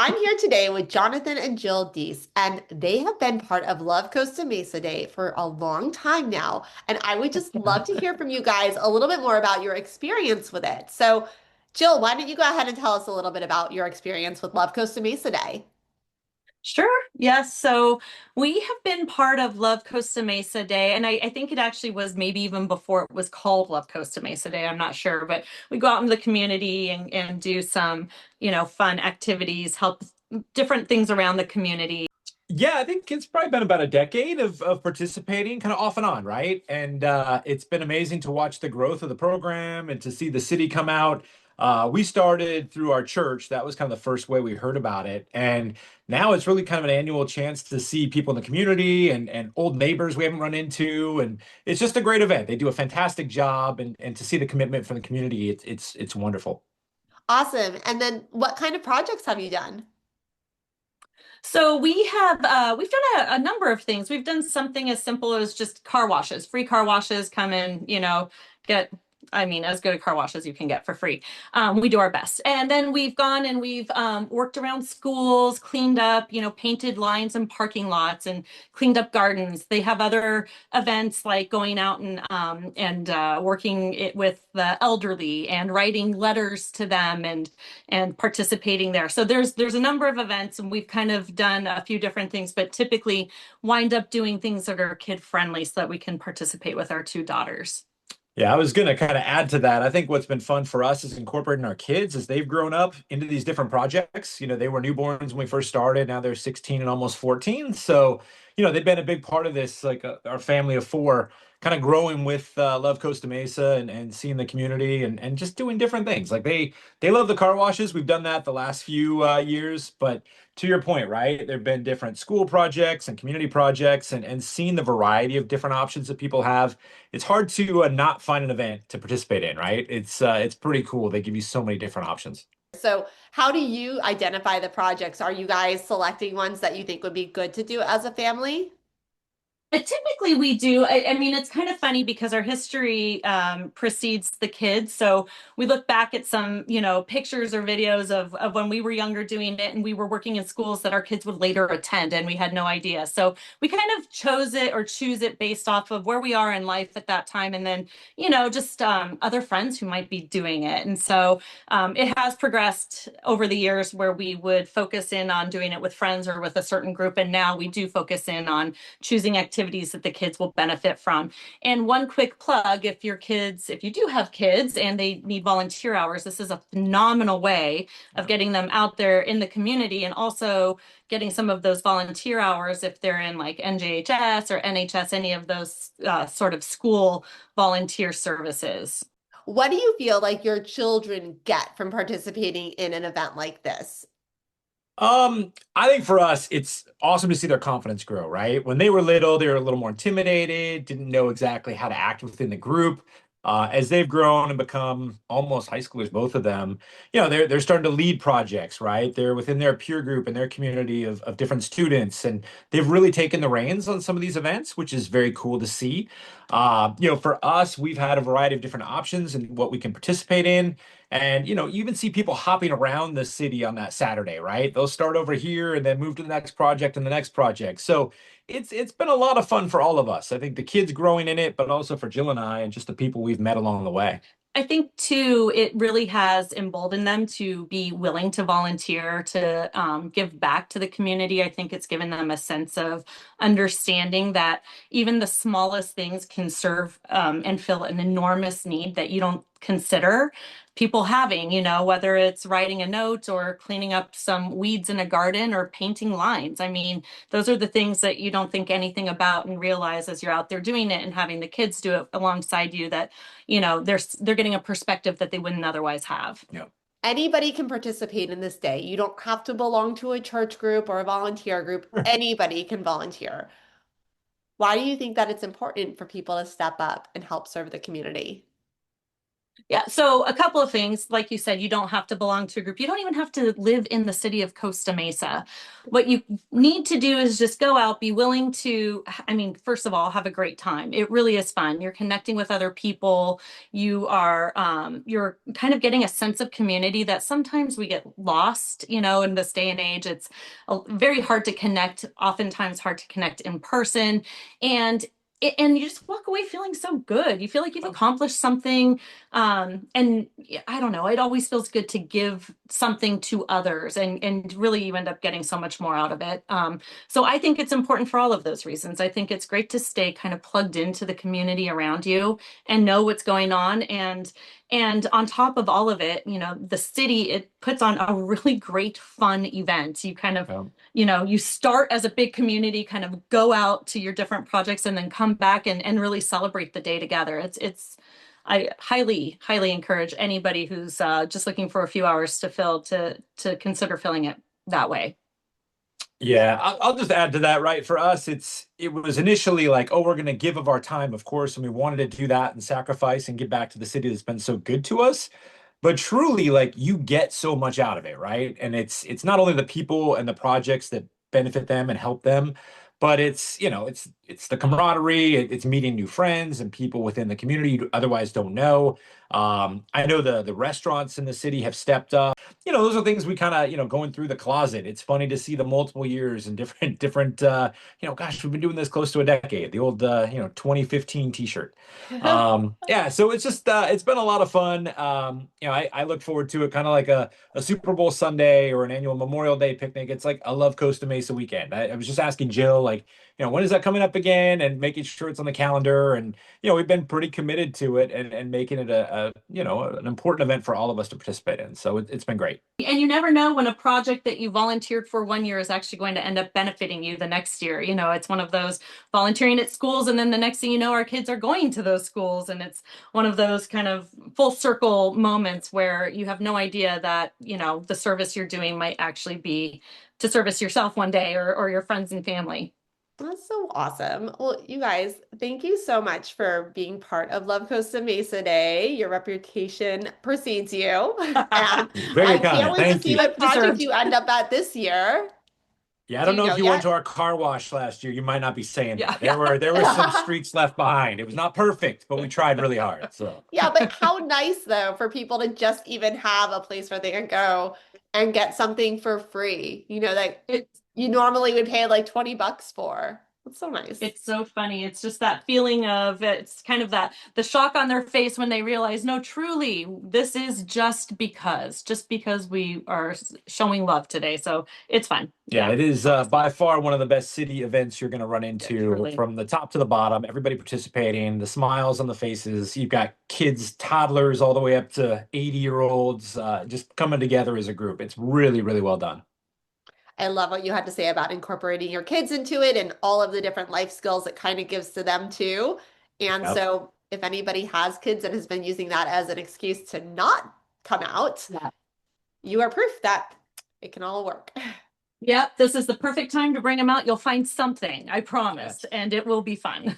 I'm here today with Jonathan and Jill Dease, and they have been part of Love Costa Mesa Day for a long time now. And I would just love to hear from you guys a little bit more about your experience with it. So, Jill, why don't you go ahead and tell us a little bit about your experience with Love Costa Mesa Day? Sure. Yes. So we have been part of Love Costa Mesa Day, and I think it actually was maybe even before it was called Love Costa Mesa Day. I'm not sure, but we go out in the community and do some, fun activities, help different things around the community. Yeah, I think it's probably been about a decade of participating kind of off and on, right? And it's been amazing to watch the growth of the program and to see the city come out. We started through our church. That was kind of the first way we heard about it. And now it's really kind of an annual chance to see people in the community and old neighbors we haven't run into. And it's just a great event. They do a fantastic job and to see the commitment from the community, it's wonderful. Awesome. And then what kind of projects have you done? So we've done a number of things. We've done something as simple as just car washes, free car washes, come in, get, as good a car wash as you can get for free. We do our best. And then we've gone and we've worked around schools, cleaned up, painted lines and parking lots and cleaned up gardens. They have other events like going out and working it with the elderly and writing letters to them and participating there. So there's a number of events, and we've kind of done a few different things, but typically wind up doing things that are kid friendly so that we can participate with our two daughters. Yeah, I was going to kind of add to that. I think what's been fun for us is incorporating our kids as they've grown up into these different projects. They were newborns when we first started. Now they're 16 and almost 14. So, they've been a big part of this, like our family of four, kind of growing with Love Costa Mesa and seeing the community and just doing different things. Like they love the car washes. We've done that the last few years, but to your point, right? There've been different school projects and community projects and seeing the variety of different options that people have. It's hard to not find an event to participate in, right? It's pretty cool. They give you so many different options. So, how do you identify the projects? Are you guys selecting ones that you think would be good to do as a family? Typically, we do. It's kind of funny because our history precedes the kids. So we look back at some, pictures or videos of when we were younger doing it, and we were working in schools that our kids would later attend, and we had no idea. So we kind of chose it or choose it based off of where we are in life at that time, and then, just other friends who might be doing it. And so it has progressed over the years where we would focus in on doing it with friends or with a certain group, and now we do focus in on choosing activities that the kids will benefit from. And one quick plug, if you do have kids and they need volunteer hours, this is a phenomenal way of getting them out there in the community and also getting some of those volunteer hours if they're in like NJHS or NHS, any of those sort of school volunteer services. What do you feel like your children get from participating in an event like this? I think for us, it's awesome to see their confidence grow, right? When they were little, they were a little more intimidated, didn't know exactly how to act within the group. As they've grown and become almost high schoolers, both of them, they're starting to lead projects, right? They're within their peer group and their community of different students, and they've really taken the reins on some of these events, which is very cool to see. For us, we've had a variety of different options and what we can participate in. And you even see people hopping around the city on that Saturday, right? They'll start over here and then move to the next project and the next project. So it's been a lot of fun for all of us. I think the kids growing in it, but also for Jill and I and just the people we've met along the way. I think too, it really has emboldened them to be willing to volunteer, to give back to the community. I think it's given them a sense of understanding that even the smallest things can serve and fill an enormous need that you don't consider people having, whether it's writing a note or cleaning up some weeds in a garden or painting lines. Those are the things that you don't think anything about and realize as you're out there doing it and having the kids do it alongside you that, they're getting a perspective that they wouldn't otherwise have. Yeah. Anybody can participate in this day. You don't have to belong to a church group or a volunteer group. Anybody can volunteer. Why do you think that it's important for people to step up and help serve the community? Yeah, so a couple of things. Like you said, you don't have to belong to a group. You don't even have to live in the city of Costa Mesa. What you need to do is just go out, be willing to, I mean, first of all, have a great time. It really is fun. You're connecting with other people. You're kind of getting a sense of community that sometimes we get lost, in this day and age. It's very hard to connect, oftentimes hard to connect in person. And and you just walk away feeling so good. You feel like you've accomplished something. And yeah, I don't know, it always feels good to give something to others, and really you end up getting so much more out of it. So I think it's important for all of those reasons. I think it's great to stay kind of plugged into the community around you and know what's going on. And on top of all of it, the city, it puts on a really great fun event. You kind of, you start as a big community, kind of go out to your different projects and then come back and really celebrate the day together. I highly, highly encourage anybody who's just looking for a few hours to fill to consider filling it that way. Yeah, I'll just add to that, right? For us, it was initially like, oh, we're going to give of our time, of course, and we wanted to do that and sacrifice and give back to the city that's been so good to us. But truly, like you get so much out of it, right? And it's not only the people and the projects that benefit them and help them, but it's the camaraderie, it's meeting new friends and people within the community you otherwise don't know. I know the restaurants in the city have stepped up. Those are things we kind of, going through the closet. It's funny to see the multiple years and different, gosh, we've been doing this close to a decade, the old, 2015 t-shirt. Yeah, so it's just, it's been a lot of fun. I look forward to it kind of like a Super Bowl Sunday or an annual Memorial Day picnic. It's like, I love Costa Mesa weekend. I was just asking Jill, like, when is that coming up again, and making sure it's on the calendar. And, we've been pretty committed to it and making it an important event for all of us to participate in. So it's been great. And you never know when a project that you volunteered for one year is actually going to end up benefiting you the next year. It's one of those volunteering at schools, and then the next thing you know, our kids are going to those schools. And it's one of those kind of full circle moments where you have no idea that, the service you're doing might actually be to service yourself one day, or your friends and family. That's so awesome. Well, you guys, thank you so much for being part of Love Costa Mesa Day. Your reputation precedes you. And Very I can't kind. wait to Thank see you. what project Deserved. you end up at this year. Yeah, I Do don't you know know if you went yet? to our car wash last year. You might not be saying Yeah, that. yeah. There were some streaks left behind. It was not perfect, but we tried really hard. So Yeah, but how nice though for people to just even have a place where they can go and get something for free. That It's you normally would pay like $20 for. That's so nice. It's so funny. It's just that feeling of, it's kind of that the shock on their face when they realize, no, truly, this is just because we are showing love today. So it's fun. yeah, Yeah. it is by far one of the best city events you're going to run Yeah, into, truly. from the top to the bottom. Everybody participating, the smiles on the faces. You've got kids, toddlers, all the way up to 80-year-olds, just coming together as a group. It's really, really well done. I love what you had to say about incorporating your kids into it and all of the different life skills it kind of gives to them too. And Yep. so if anybody has kids and has been using that as an excuse to not come out, Yeah. you are proof that it can all work. Yep. This is the perfect time to bring them out. You'll find something, I promise, Yes. and it will be fun.